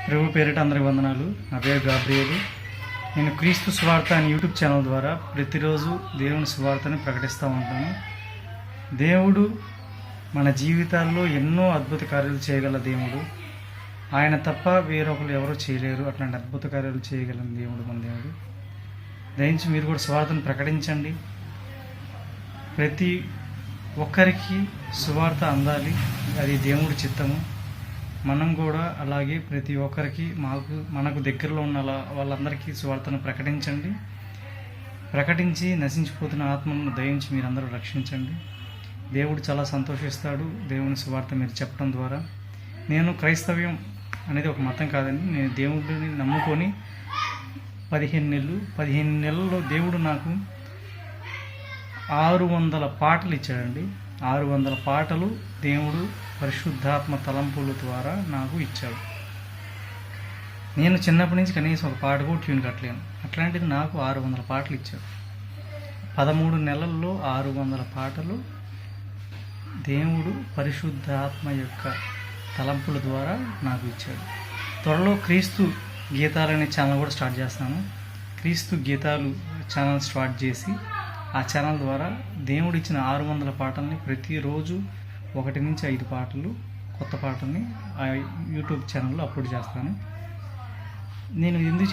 ప్రభు పేరిట అందరికి వందనాలు. నా పేరు గాబ్రియేలు. నేను క్రీస్తు సువార్త అని యూట్యూబ్ ఛానల్ ద్వారా ప్రతిరోజు దేవుని సువార్తని ప్రకటిస్తూ ఉంటాను. దేవుడు మన జీవితాల్లో ఎన్నో అద్భుత కార్యాలు చేయగల దేవుడు. ఆయన తప్ప వేరొకరు ఎవరూ చేయలేరు. అట్లాంటి అద్భుత కార్యాలు చేయగల దేవుడు మన దేవుడు. దయించి మీరు కూడా సువార్తను ప్రకటించండి. ప్రతి ఒక్కరికి సువార్త అందాలి, అది దేవుడి చిత్తము. మనం కూడా అలాగే ప్రతి ఒక్కరికి మనకు దగ్గరలో ఉన్న వాళ్ళందరికీ సువార్తను ప్రకటించండి. ప్రకటించి నశించిపోతున్న ఆత్మలను దయించి మీరందరూ రక్షించండి. దేవుడు చాలా సంతోషిస్తాడు దేవుని సువార్త మీరు చెప్పడం ద్వారా. నేను క్రైస్తవ్యం అనేది ఒక మతం కాదండి. నేను దేవుడిని నమ్ముకొని 15 నెలల్లో దేవుడు నాకు 600 పాటలు ఇచ్చాడండి. 600 పాటలు దేవుడు పరిశుద్ధాత్మ తలంపుల ద్వారా నాకు ఇచ్చాడు. నేను చిన్నప్పటి నుంచి కనీసం ఒక పాట కూడా ట్యూన్ కట్టలేను. అట్లాంటిది నాకు 600 పాటలు ఇచ్చాడు. 13 నెలల్లో 600 పాటలు దేవుడు పరిశుద్ధాత్మ యొక్క తలంపుల ద్వారా నాకు ఇచ్చాడు. త్వరలో క్రీస్తు గీతాలు అనే ఛానల్ కూడా స్టార్ట్ చేస్తాను. క్రీస్తు గీతాలు ఛానల్ స్టార్ట్ చేసి ఆ ఛానల్ ద్వారా దేవుడు ఇచ్చిన 600 పాటల్ని ప్రతిరోజు 1 నుంచి 5 పాటలు కొత్త పాటల్ని ఆ యూట్యూబ్ ఛానల్లో అప్లోడ్ చేస్తాను. నేను ఎందుకు